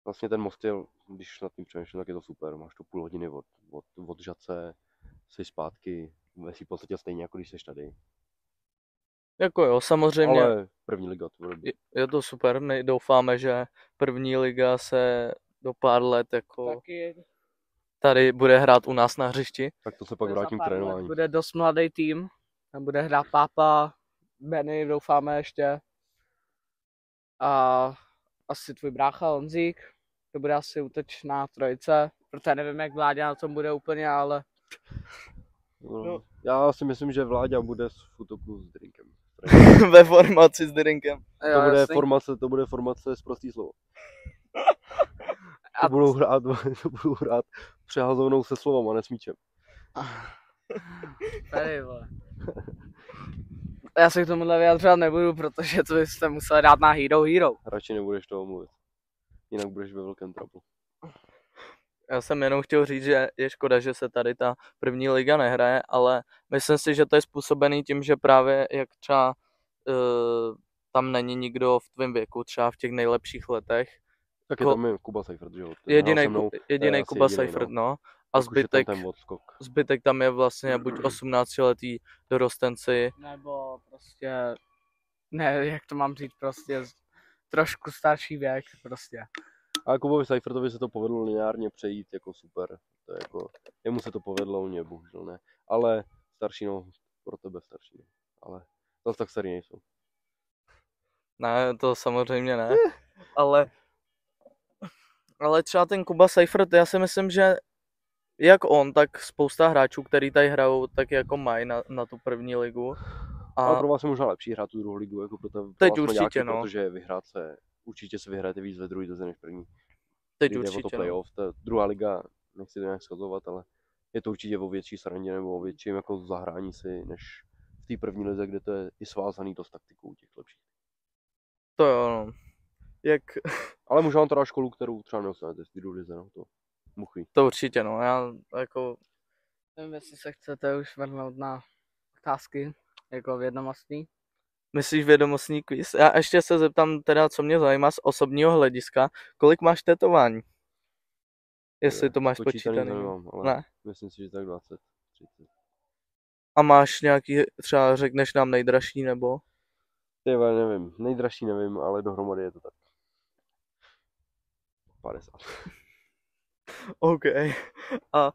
Vlastně ten most je, když nad tím přemýšlím, tak je to super, máš tu půl hodiny od Žadce, jsi zpátky, ve v podstatě stejně, jako když jsi tady. Jako jo, samozřejmě Ale první liga, to bude je to super, my doufáme, že první liga se do pár let jako Taky tady bude hrát u nás na hřišti. tak to se pak za vrátím k pár let trénování. bude dost mladý tým. Tam bude hrát Pápa, Benny, doufáme ještě. A asi tvůj brácha Honzík. To bude asi útočná trojice. Protože nevím, jak Vláďa na tom bude úplně, ale No, já si myslím, že Vláďa bude v útoku s drinkem. Ve formaci s drinkem. To bude formace z prostý slovo. A- To budou hrát přehazovnou se slovem a ne s míčem. Tady, vole. Já se k tomuhle vyjadřovat nebudu, protože to byste museli dát na Hero. Radši nebudeš toho mluvit. Jinak budeš ve velkém trouble. Já jsem jenom chtěl říct, že je škoda, že se tady ta první liga nehraje, ale myslím si, že to je způsobený tím, že právě jak třeba tam není nikdo v tvém věku, třeba v těch nejlepších letech. Tak je tam je Kuba Seifert, že jo? Jediný Kuba Seifert, no. A zbytek tam je vlastně buď 18letý dorostenci. Nebo prostě, ne, jak to mám říct, prostě trošku starší věk, prostě. A Kubovi Seifertovi se to povedlo lineárně přejít jako super. To je jako, jemu se to povedlo, mě bohužel ne. Ale starší, no, pro tebe starší. No. Ale zase tak starý nejsou. Ne, to samozřejmě ne. Ale třeba ten Kuba Seifert, já si myslím, že jak on, tak spousta hráčů, který tady hrajou, tak jako mají na tu první ligu. Ale pro vás je možná lepší hrát tu druhou ligu, jako pro teď vás určitě, mlaďáky, no. Protože určitě se vyhráte víc ve druhé lize než první. Teď Jde určitě, o to playoff, ta druhá liga, nechci to nějak schazovat, ale je to určitě o větší srandě nebo o větším jako zahrání si, než v té první lize, kde to je i svázaný dost taktikou těch lepších. To jo, no. Ale možná to dá školu, kterou třeba neostanete v té druhé lize, no, to muchy. To určitě, no. Já jako... Nevím, jestli se chcete už vrhnout na otázky, jako vědomostní. Myslíš vědomostní quiz? Já ještě se zeptám teda, co mě zajímá z osobního hlediska. Kolik máš tetování? Jestli to máš počítaný. Nemám, ale Ne. myslím si, že tak 20, 30. A máš nějaký, třeba řekneš nám nejdražší nebo? Tyhle, nevím, nejdražší nevím, ale dohromady je to tak. 50. OK. A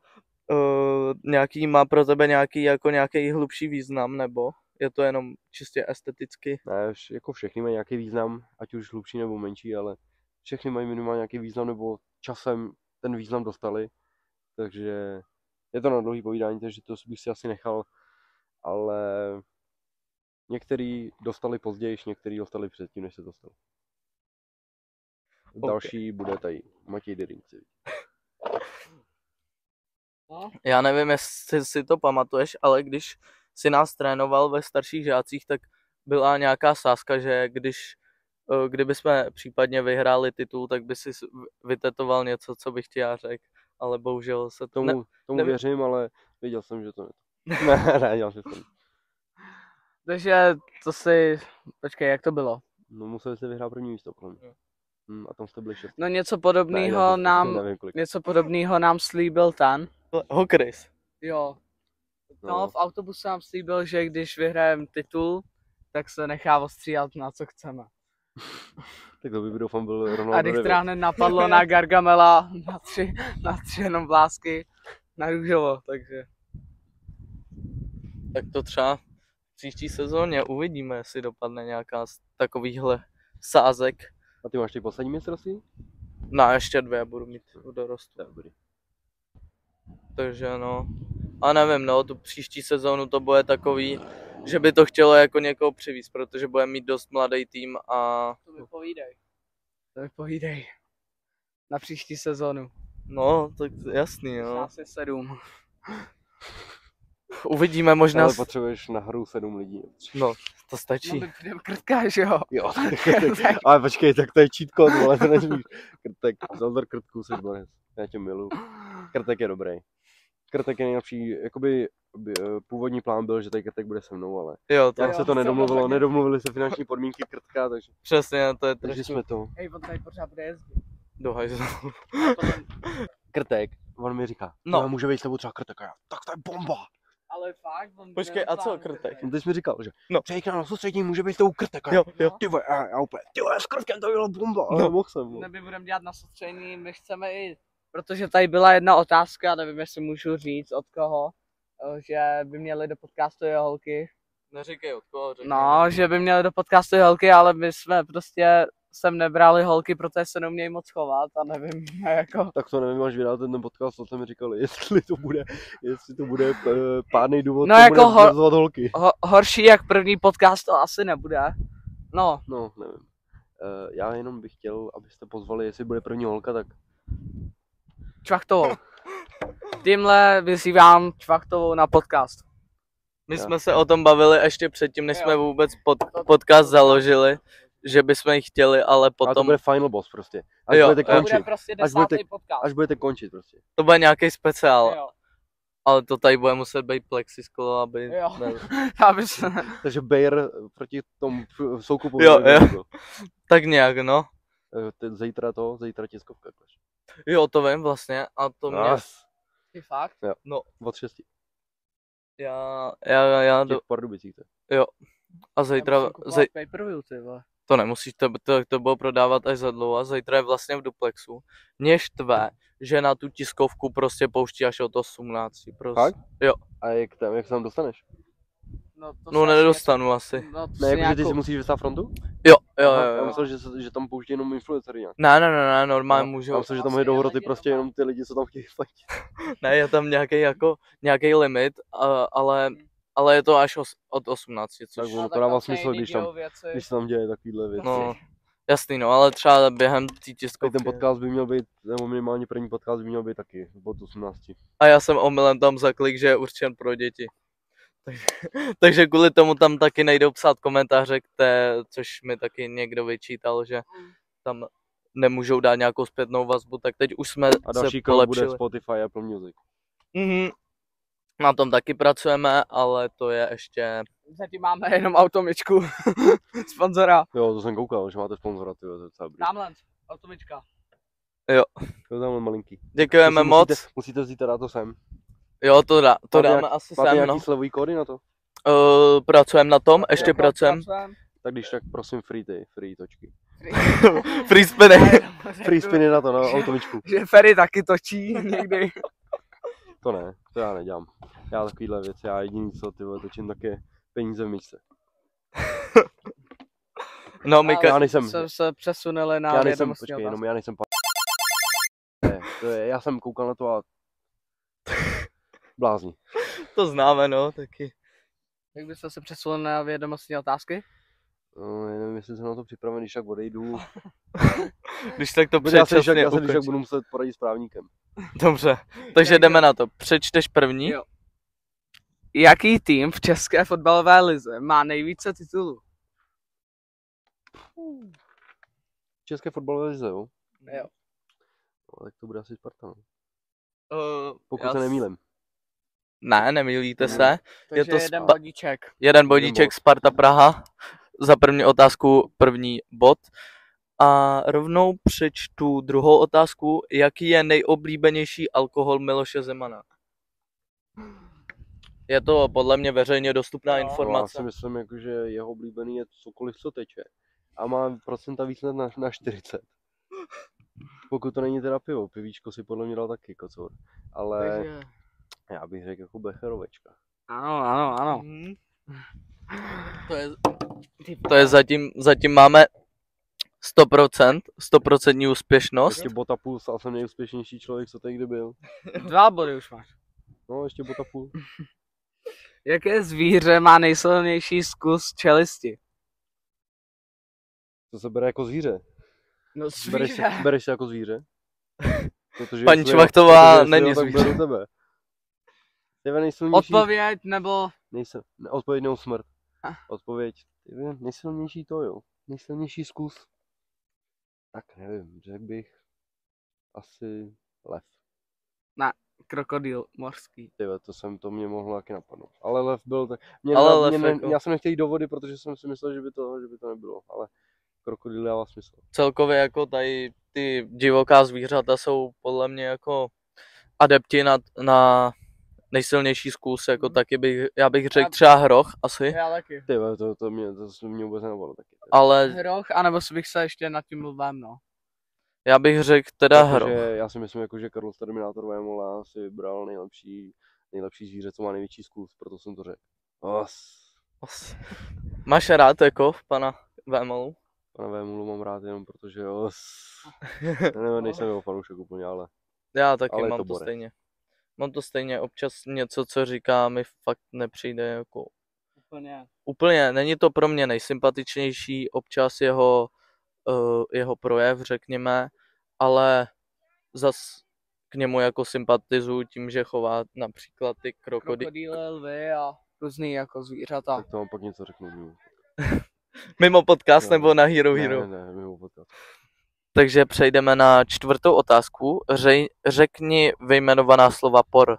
nějaký má pro tebe nějaký hlubší význam, nebo je to jenom čistě esteticky? Ne, jako všechny mají nějaký význam, ať už hlubší nebo menší, ale všechny mají minimálně nějaký význam, nebo časem ten význam dostali. Takže je to na dlouhý povídání, takže to bych si asi nechal, ale některý dostali později, některý dostali předtím, než se dostal. Další bude tady Matěj Dyrinci. Já nevím, jestli si to pamatuješ, ale když si nás trénoval ve starších žácích, tak byla nějaká sázka, že kdyby jsme případně vyhráli titul, tak by si vytetoval něco, co bych ti já řekl, ale bohužel se to... Tomu věřím, ale věděl jsem, že to ne. Ne, dělal jsem to. Takže to si... Počkej, jak to bylo? No museli jste vyhrát první místo, podle mě. A tam jste byli 6. No něco podobného nám slíbil ten. Hokris. Jo. No, v autobuse nám slíbil, že když vyhrajeme titul, tak se nechá ostříhat na co chceme. Tak to by doufám byl Ronaldo. A když teda hned napadlo na Gargamela, na tři jenom vlásky, na růžovo, takže... Tak to třeba v příští sezóně uvidíme, jestli dopadne nějaká z takovýchhle sázek. A ty máš ty poslední mistrovství? No, ještě 2 budu mít v dorostu. Dobrý. Takže no, a nevím, no, tu příští sezónu to bude takový, že by to chtělo jako někoho přivízt, protože bude mít dost mladý tým a... To mi povídej. Na příští sezónu. No, tak jasný, jo. Asi 7. Uvidíme možná... Ale potřebuješ na hru 7 lidí. No, to stačí. No, my krtka, že jo? Jo, ale počkej, tak to je cheat code, ale to nesmíš. Krtek, Zaldor Krtku, jsi borec. Já tě miluji. Krtek je dobrý. Krtek je nejlepší, jakoby původní plán byl, že tady Krtek bude se mnou, ale jo, jak se to nedomluvilo, nedomluvili se finanční podmínky Krtka, takže... Přesně, to je takže trošku... jsme to. Hej, on tady pořád bude jezdit. Do hajzlu. Krtek, on mi říká, no, může být s tebou třeba Krtek, a já, tak to je bomba. Ale fakt, on... Počkej, a co Krtek? No, ty jsi mi říkal, že no. přeji k nám na soustředění, může být s tebou Krtek, a jo. Ty vole, já úplně, ty vole, s Krtkem to bylo bomba, ale mohl jsem. No. My budeme dělat na soustředění, my chceme jít. Protože tady byla jedna otázka, nevím, jestli můžu říct od koho, že by měli do podcastu jeho holky. Neříkej od koho, řekni. No, že by měli do podcastu jeho holky, ale my jsme prostě sem nebrali holky, protože se neumějí moc chovat a nevím, jako... Tak to nevím, až vydáte ten podcast, co jste mi říkali, jestli to bude pádnej důvod, no jako holky. Horší jak první podcast to asi nebude. No. No, nevím. Já jenom bych chtěl, abyste pozvali, jestli bude první holka, tak... Čvachtovou. Tímhle vyzývám Čvachtovou na podcast. My jsme se o tom bavili ještě předtím, než jsme vůbec podcast založili, že bychom ji chtěli, ale potom... A to bude final boss prostě. Až budete končit. To bude prostě 10. podcast. Až budete končit prostě. To bude nějaký speciál. Jo. Ale to tady bude muset být plexisklo, aby... Jo. Takže Bayer proti tomu soukupu. Jo. Tak nějak, no. Zítra tiskovka. Jo, to vím vlastně. A to mě... Ty fakt? Jo. No. Od 6. Já do Pardubicích. Jo. A zítra... Pay-per-view, ty vole. To nemusíš, to bylo prodávat až za dlouho. A zítra je vlastně v duplexu. Mě štve, že na tu tiskovku prostě pouští až od 18. Prostě. Fakt? Jo. A jak se tam dostaneš? No nedostanu asi. No, ne, jakože ty si musíš vystát frontu? Jo. Já myslel, že tam pouští jenom influencery nějak. Ne, normálně můžu. Já myslel, že tam jdou hroty prostě jenom ty lidi, co tam chtějí platit. Ne, je tam nějaký limit, ale je to až od 18. Tak to dává smysl, když se tam děje takovýhle věci. No, jasný, no, ale třeba během té tiskovky. Ten podcast by měl být, nebo minimálně první podcast by měl být taky od 18. A já jsem omylem tam zaklik, že je určen pro děti. Takže kvůli tomu tam taky nejdou psát komentáře, což mi taky někdo vyčítal, že tam nemůžou dát nějakou zpětnou vazbu, tak teď už jsme a další se polepšili. Bude Spotify, Apple Music. Na tom taky pracujeme, ale to je ještě... Zatím máme jenom Automyčku, sponzora. Jo, to jsem koukal, že máte sponzora, tyjo, to je docela dobrý. Tamhle, Automyčka. Jo. To je tamhle malinký. Děkujeme moc. Musíte vzít teda to sem. Jo, to dáme asi sem, Máte nějaký slevový kódy na to? Pracujeme na tom, ještě pracujeme. Tak když tak prosím free točky. Free spinny. Free spiny na to, na automičku. Že Ferry taky točí někdy. To ne, to já nedělám. Já takovýhle věci, já jediný co ty vole, točím tak je peníze v myčce. No, my Já nejsem, Jsme se přesunuli na já nejsem, vědomostní počkej, otázky. jenom já nejsem ne, to je, já jsem koukal na to a blázni. to známe, no, taky. Jak byste se přesunuli na vědomostní otázky? No, já nevím, jestli jsem na to připraven, když tak odejdu. Když tak to Já se předčasně když tak ukončí. budu muset poradit s právníkem. Dobře, takže jdeme na to. Přečteš první? Jo. Jaký tým v české fotbalové lize má nejvíce titulů? České fotbalové lize, jo? Jo. No, tak to bude asi Sparta, no. Pokud Pokud se nemýlím. Ne, nemýlíte se. Takže to jeden spa- bodíček. Jeden bodíček bod. Sparta Praha. Za první otázku první bod. A rovnou přečtu druhou otázku. Jaký je nejoblíbenější alkohol Miloše Zemana? Je to podle mě veřejně dostupná No, No, já informace. si myslím, jako, že jeho oblíbený je cokoliv, co teče. A má procenta víc na 40. Pokud to není teda pivo, pivíčko si podle mě dal taky kocor. Ale Takže... já bych řekl jako becherovečka. Ano. To je zatím máme 100% úspěšnost. Ještě bota půl, stál jsem nejúspěšnější člověk, co tady kdy byl. 2 body už máš. No, ještě bota půl. Jaké zvíře má nejsilnější zkus čelisti? To se bere jako zvíře. No Bereš se jako zvíře? Protože Paní jestli Švachtová jestli není tak zvíře. beru tebe. Tebe nejsilnější... Odpověď nebo... Odpověď nebo smrt. Ah. Odpověď. Nejsilnější to, jo. Nejsilnější zkus. Tak nevím, řekl bych asi lev. Krokodýl mořský. Tyve, to mě mohlo taky napadnout. Ale lev byl tak... Já jsem nechtěl jít do vody, protože jsem si myslel, že by to nebylo. Ale krokodýl dává smysl. Celkově jako tady ty divoká zvířata jsou podle mě jako adepti na nejsilnější zkus, jako taky já bych řekl třeba hroch asi, Já taky. Tyve, to mě vůbec nenapadlo taky. ale Hroch, anebo si bych se ještě nad tím lvem, no. já bych řekl teda hroch. Já si myslím, jako, že Karl Terminátor Vémola si vybral nejlepší zvíře, co má největší zkus, proto jsem to řekl. Máš rád jako pana Vémolu? Pana Vémolu mám rád jenom protože nejsem jeho fanoušek úplně, ale Já taky Ale je mám to to borec. stejně. Mám to stejně, občas něco, co říká, mi fakt nepřijde jako úplně, není to pro mě nejsympatičnější, občas jeho projev, řekněme, ale zas k němu jako sympatizuju tím, že chová například ty Krokodýly, lvy a různý jako zvířata. tak to vám pak něco řeknu. Mimo podcast Ne, nebo na Hero Hero. Ne, mimo podcast. Takže přejdeme na čtvrtou otázku. Řekni vyjmenovaná slova por.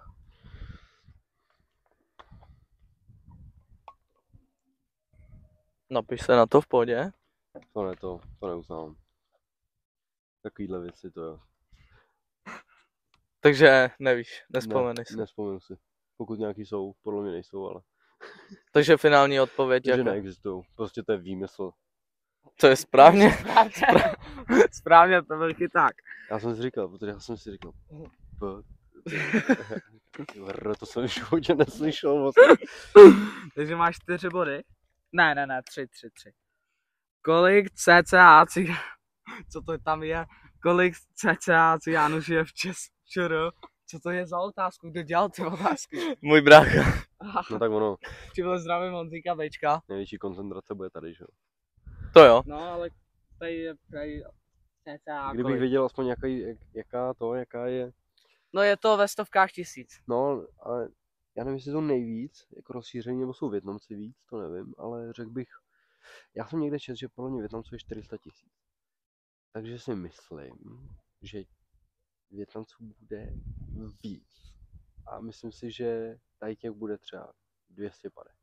Napiš se na to v pohodě. To neuznávám. Takovýhle věci to jo. Takže nevíš, nespomeneš si. Nespomenu si. Pokud nějaký jsou, podle mě nejsou, ale Takže finální odpověď že jaká? neexistují. Prostě to je výmysl. To je správně. Správně, to byl chyták. Já jsem si říkal, to jsem v životě neslyšel moc. Takže máš 4 body? Ne, 3. Kolik cca co to tam je? Kolik cca cigánů žije v Česku? Co to je za otázku? Kdo dělal ty otázky? Můj brácha. No tak ono, Tímhle zdravím Honzíka Bečka. největší koncentrace bude tady, že jo. To jo. No, ale tady je cca Kdybych kolik? věděl aspoň jaká je. No je to ve stovkách tisíc. No, ale já nevím, jestli to nejvíc, jako rozšíření, nebo jsou Vietnamci víc, to nevím, ale řekl bych, já jsem někde četl, že podle mě Vietnamců je 400 000. Takže si myslím, že Vietnamců bude víc. A myslím si, že tady těch bude třeba 250.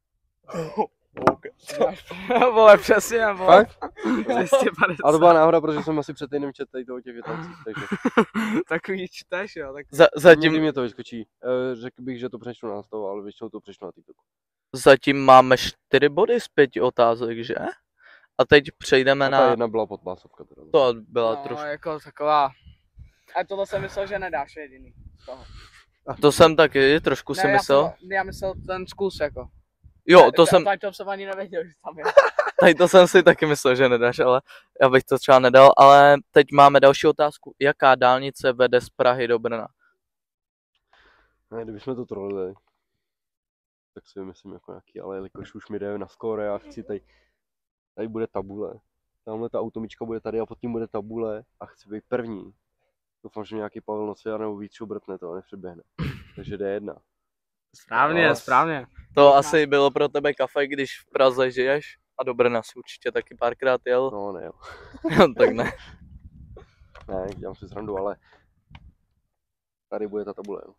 Vole, přesně, vole. Fakt? 250. A to byla náhoda, protože jsem asi před týdnem četl tady toho těch Vietnamcích, takže Takový čteš, jo. Tak... Zatím, někdy mě to vyskočí. Řekl bych, že to přečtu na stavu, ale většinou to přečtu na TikToku. zatím máme 4 body z 5 otázek, že? A teď přejdeme A ta na... jedna byla podpásovka teda. To byla No, trošku... jako taková. A tohle jsem myslel, že nedáš jediný z toho. To jsem taky trošku si myslel. Já myslel ten zkus jako. Jo, to jsem... Tak to jsem ani nevěděl, že tam je. Tady to jsem si taky myslel, že nedáš, ale já bych to třeba nedal. Ale teď máme další otázku. Jaká dálnice vede z Prahy do Brna? Ne, kdybychom to trolili, tak si myslím jako nějaký, ale jelikož už mi jde na skóre a chci tady bude tabule. Tamhle ta automička bude tady a pod tím bude tabule a chci být první. Doufám, že nějaký Pavel Nociar nebo Vít Šubrtne to nepředběhne. Takže D1. Správně. To asi bylo pro tebe kafe, když v Praze žiješ a do Brna si určitě taky párkrát jel. No ne jo. Tak ne. Ne, dělám si srandu, ale tady bude ta tabule. Jo.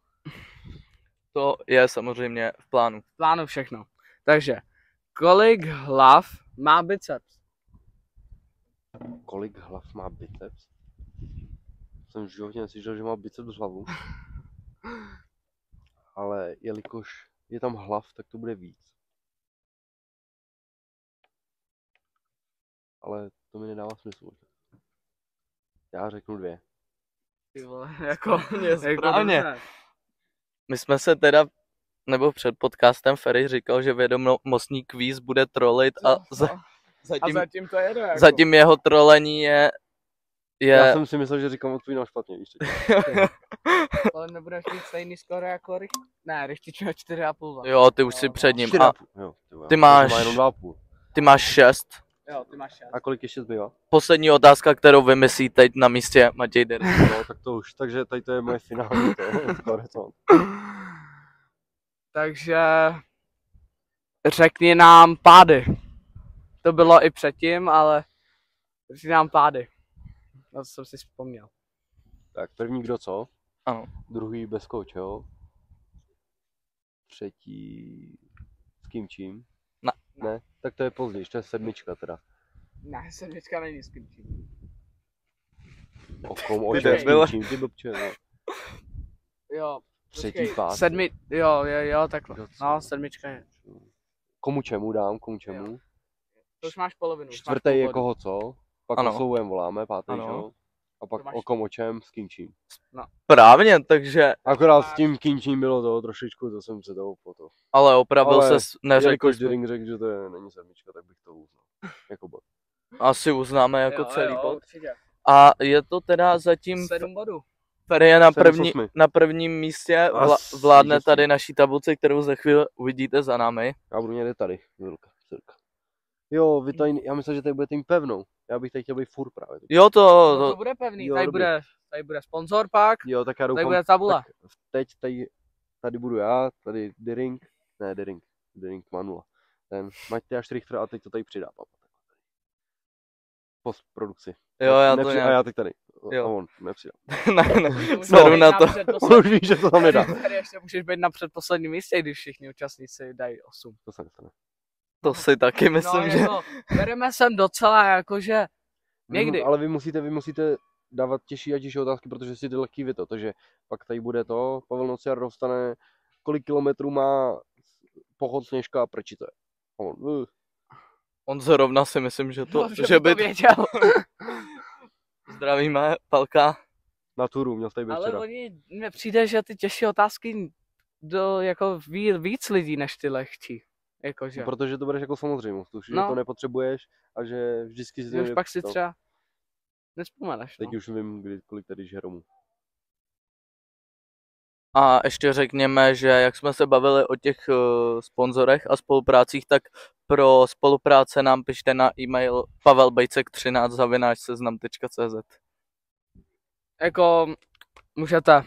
To je samozřejmě v plánu. Plánu všechno. Takže, kolik hlav má biceps? Kolik hlav má biceps? Jsem v životě neslyšel, že má biceps hlavu. Ale jelikož je tam hlav, tak to bude víc. Ale to mi nedává smysl. Já řeknu 2. Ty vole, jako správně. dobře. My jsme se teda, nebo před podcastem Ferry říkal, že vědomostní kvíz bude trolit a A zatím to jede jako. zatím jeho trolení je... Já jsem si myslel, že říkám odpovídám špatně, víš. Ale nebudeš mít stejný skoro jako Ne, Rychtič měl 4,5. Jo, ty už si před ním. A 4,5. Jo, ty máš... Má jenom 2,5. Ty máš 6. Jo, ty máš 6. A kolik ještě zbývá? Poslední otázka, kterou vymyslí teď na místě Matěj Dery. No, tak to už. Takže tady to je moje finální to. Takže řekni nám pády. To bylo i předtím, ale řekni nám pády. Na to jsem si vzpomněl. Tak první kdo co? Ano. Druhý bez kouče, jo? Třetí s kým čím? Ne, tak to je později, to je 7 teda. Ne, 7 není s kým čím. O kom, o Ty s byla. kým čím, ty blbče, jo. Jo. Třetí pát. 7, jo, takhle. Kdo co? No, 7 je. Komu čemu dám, komu čemu? Jo. To už máš polovinu. už máš Čtvrtý je půl bodu. koho co? Pak Ano. oslovujeme voláme, pátý, Ano. jo? A pak To máš- o kom o čem, s kým čím. Právně, takže... Akorát s tím kým bylo to trošičku, to jsem se toho po to. Ale opravil Ale ses, neřekl Jelikož jsi. Dering řekl, že to není 7, tak bych to uznal. Jako bod. Asi uznáme jako Jo, celý jo, bod. určitě. A je to teda zatím 7 bodů. Ferry je Sedm z 8. na prvním místě, A vládne vítězství. tady naší tabulce, kterou za chvíli uvidíte za námi. Já budu někde tady, Vilka, cirka. Jo, vy tady, já myslím, že tady budete mít pevnou. Já bych tady chtěl být furt právě. Jo, To bude pevný, Jo, tady dobrý. bude sponzor pak, Jo, tak já tady doufám, bude tabule. tak teď tady budu já, tady Dering má 0. Ten Matěj Strichter a teď to tady přidá, papa. Postprodukci. Jo, já to A nějak... já teď tady. Jo. A on nepřidá. ne, seru na to. On už ví, že to tam nedá. Tady ještě můžeš být na předposledním místě, když všichni účastníci dají 8. To se nestane. To si taky myslím, že... jako, bereme sem docela jakože někdy. Ale vy musíte dávat těžší a těžší otázky, protože si ty lehký vy to. Takže pak tady bude to, Pavel Nociar dostane, kolik kilometrů má pochod Sněžka a proč to je. A on, On zrovna si myslím, že to... No, že by to věděl. Zdravíme, Palka. na turu, měl tady být Ale včera. mně přijde, že ty těžší otázky do jako víc lidí než ty lehčí. Jakože. No, protože to bereš jako samozřejmost, už že No. to nepotřebuješ a že vždycky si Že už pak si to. třeba nevzpomeneš. Teď No. už vím, kolik tady žije Romů. A ještě řekněme, že jak jsme se bavili o těch sponzorech a spoluprácích, tak pro spolupráce nám pište na e-mail pavelbejcek13@seznam.cz. Jako můžete.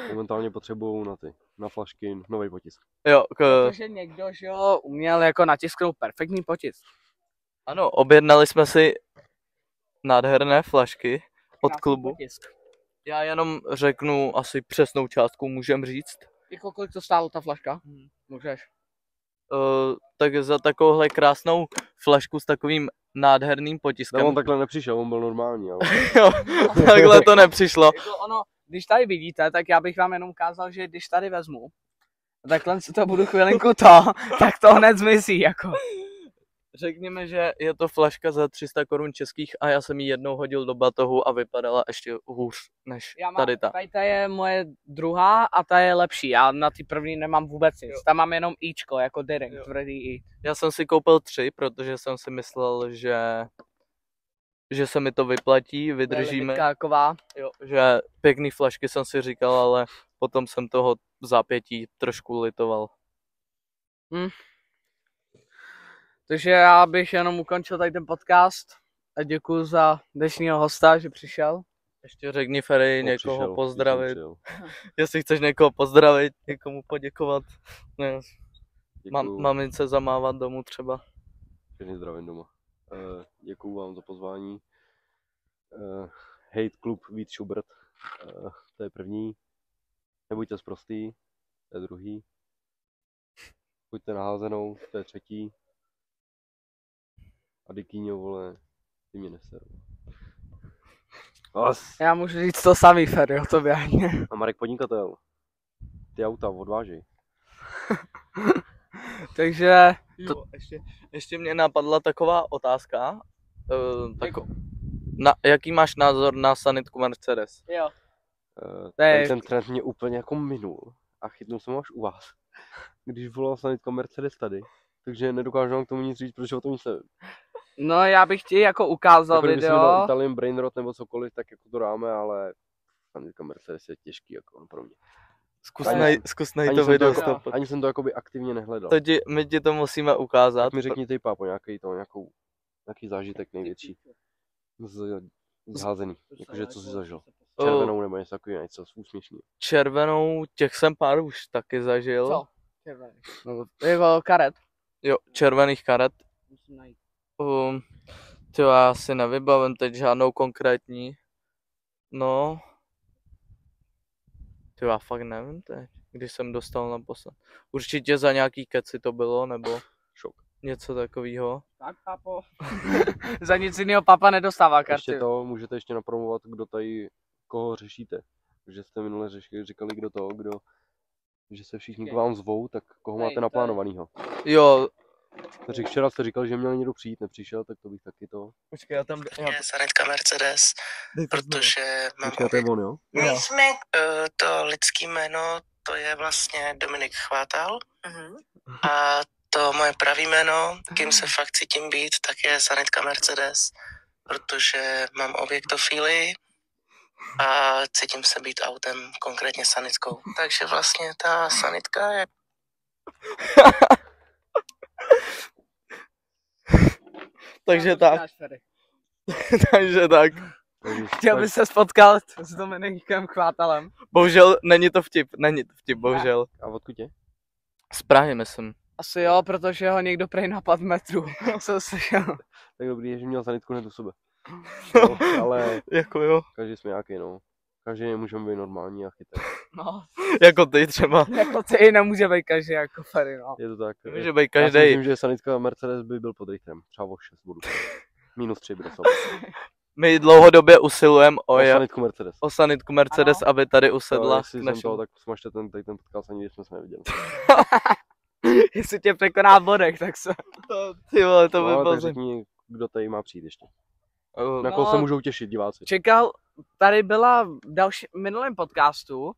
Momentálně potřebují na flašky nový potisk. Jo, Protože někdo, že jo, uměl jako natisknout perfektní potisk. ano, objednali jsme si nádherné flašky od Krásný klubu. Potisk. Já jenom řeknu asi přesnou částku, můžem říct. Jako kolik to stálo ta flaška? Můžeš. Tak za takovouhle krásnou flašku s takovým nádherným potiskem. No, on takhle nepřišel, on byl normální, ale Jo, takhle to nepřišlo. Jako ono, když tady vidíte, tak já bych vám jenom ukázal, že když tady vezmu, takhle si to budu chvilinku tak to hned zmizí, jako. Řekněme, že je to flaška za 300 korun českých a já jsem ji jednou hodil do batohu a vypadala ještě hůř než tady ta. Tady ta je moje druhá a ta je lepší. Já na ty první nemám vůbec nic. Tam mám jenom Ičko, jako Dyring, tvrdý I. Já jsem si koupil 3, protože jsem si myslel, že se mi to vyplatí, vydržíme. Taková. Jo, že pěkný flašky jsem si říkal, ale potom jsem toho v zápětí trošku litoval. Takže já bych jenom ukončil tady ten podcast a děkuji za dnešního hosta, že přišel. Ještě řekni, Ferry, někoho Přišel, pozdravit. přišel. Jestli chceš někoho pozdravit, někomu poděkovat. Ne, Děkuju. mamince zamávat domů třeba. Všechny zdravím doma. Děkuju vám za pozvání. Hate klub Vít Schubert. To je první. Nebuďte sprostý. To je druhý. Pojďte na házenou. To je třetí. A Dikýňo, vole, ty mě neser. Já můžu říct to samý, Ferry, o tobě. A Marek Podnikatel. Ty auta odvážej. Takže... Jo, ještě mě napadla taková otázka. Jaký máš názor na sanitku Mercedes? Jo. Ten trend mě úplně jako minul. A chytnul jsem ho až u vás. Když volal sanitka Mercedes tady. Takže nedokážu vám k tomu nic říct, protože o tom nic nevím. No já bych ti jako ukázal jako, video. Kdyby Italian Brainrot nebo cokoliv, tak jako to dáme, ale sanitka Mercedes je těžký jako pro mě. Zkus najít to video. Ani jsem to jakoby aktivně nehledal. My ti to musíme ukázat. Tak mi řekni ty pápo, nějaký zážitek největší. Zházený. Jakože co jsi zažil. Červenou nebo něco takového, něco úsměšný. Červenou, těch jsem pár už taky zažil. Co? Červený. No, jako karet. Jo, červených karet. Musím najít. Já si nevybavím teď žádnou konkrétní. No. Já fakt nevím teď, když jsem dostal naposled. Určitě za nějaký keci to bylo, nebo šok. Něco takového. Tak, papo. Za nic jiného papa nedostává karty. Ještě to můžete ještě napromovat, kdo tady, koho řešíte. Takže jste minule říkali, že se všichni k vám zvou, tak koho máte naplánovanýho. Jo. Včera jste říkal, že měl někdo přijít, nepřišel, tak to bych taky to. Počkej, já tam... Je sanitka Mercedes, protože mám to je on, jo? to lidský jméno, to je vlastně Dominik Chvátal. A to moje pravý jméno, kým se fakt cítím být, tak je sanitka Mercedes, protože mám objektofílii a cítím se být autem, konkrétně sanitkou. Takže vlastně ta sanitka je... Takže tak. Takže tak. Chtěl bys se spotkat s Dominikem Chvátalem. Bohužel není to vtip, bohužel. A odkud je? Z Prahy, myslím. Asi jo, protože ho někdo prej napad v metru. Jsem slyšel. Tak dobrý je, že měl sanitku hned u sebe. No, ale jako jo. Každý jsme nějaký, no. Každý nemůžeme být normální a chytrý. No. Jako ty třeba. Jako ty nemůže být každý jako Ferry, no. Je to tak. Může být každý. Já si myslím, že sanitka Mercedes by byl pod Richterem. Třeba o 6 bodů. -3 bude sobě. My dlouhodobě usilujeme o sanitku Mercedes, ano. Aby tady usedla. Jestli jsem toho, tak smažte ten podcast, ani jsme se neviděli. Jestli tě překoná v bodech, tak se... Ty vole, to by bylo. Tak řekni, kdo tady má přijít ještě. Na koho se můžou těšit diváci. Čekal, tady byla v minulém podcastu,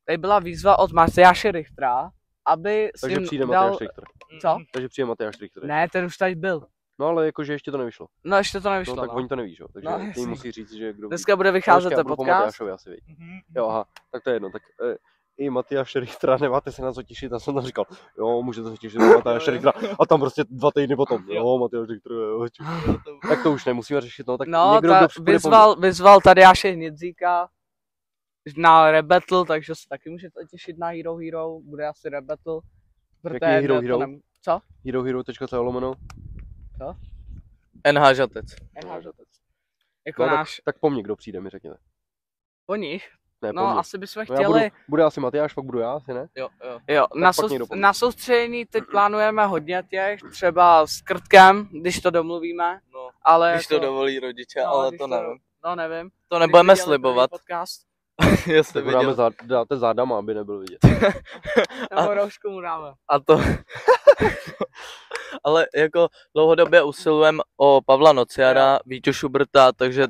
tady byla výzva od Matyáše Richtera, aby s Takže ním přijde dal... Matyáš Richter. Co? Takže přijde Matyáš Richter. Ne, ten už tady byl. No ale jakože ještě to nevyšlo. No ještě to nevyšlo. No tak oni to neví, jo. Takže no, ty musí říct, že kdo... Dneska bude vycházet ten podcast. Asi ví. Jo, aha, tak to je jedno. Tak i Matyáše Richtera, nemáte se na co těšit, já jsem tam říkal, jo, můžete se těšit na Matyáše Richtera, a tam prostě 2 týdny potom, jo, Matyáš Richter, jo. Tak to už nemusíme řešit, no, tak někdo, vyzval Tadeáše Hnědzíka na Rebattle, takže se taky můžete těšit na Hero Hero, bude asi Rebattle. Jaký je Hero Hero? Co? HeroHero.co/. Co? NH Žatec. Jako no, náš... Tak po mně, kdo přijde, mi řekněte. Po nich? Ne, no, asi bychom chtěli... Bude asi Matyáš, pak budu já, asi ne? Jo, na soustředění teď plánujeme hodně těch, třeba s Krtkem, když to domluvíme. No, ale když to dovolí rodiče, no, ale to nevím. No, nevím. To nebudeme slibovat. Jestli dáte zádama, aby nebyl vidět. Nebo roušku mu dáme. ale jako dlouhodobě usilujeme o Pavla Nociara, Víťu Šubrta, takže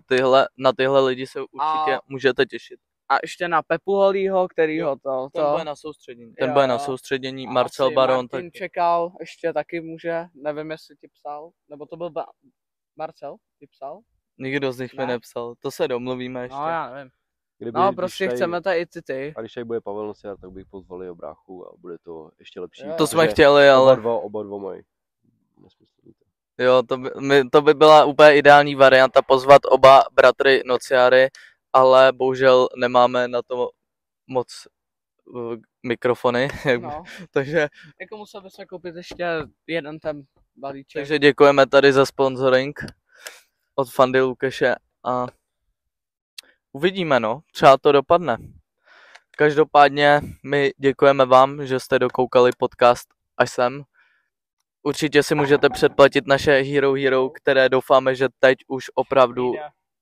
na tyhle lidi se určitě můžete těšit. A ještě na Pepu Holýho, kterýho Ten bude na soustředění. Ten bude na soustředění, Marcel Baron. Martin čekal, ještě taky může, nevím, jestli ti psal, nebo to byl Marcel, ti psal? Nikdo z nich mi nepsal, to se domluvíme ještě. No já nevím. No prostě chceme tady i ty. A když tady bude Pavel Nociar, tak bych pozval jeho bráchu a bude to ještě lepší. To jsme chtěli, ale... Oba dva mají. Jo, to by byla úplně ideální varianta pozvat oba bratry Nociary, ale bohužel nemáme na to moc mikrofony, takže... Jako musel bychom koupit ještě jeden ten balíček. Takže děkujeme tady za sponsoring od Fandy Lukeše a uvidíme, no, třeba to dopadne. Každopádně my děkujeme vám, že jste dokoukali podcast až sem. Určitě si můžete předplatit naše Hero, které doufáme, že teď už opravdu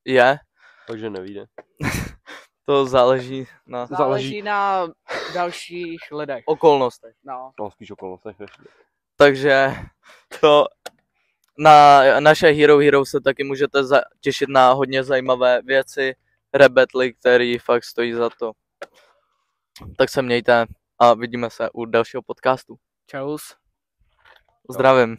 je. Takže nevíde. To záleží na dalších lidech. Okolnostech. No, spíš okolnostech. Takže to na naše Hero se taky můžete těšit na hodně zajímavé věci, rebetly, který fakt stojí za to. Tak se mějte a vidíme se u dalšího podcastu. Čaus. Zdravím.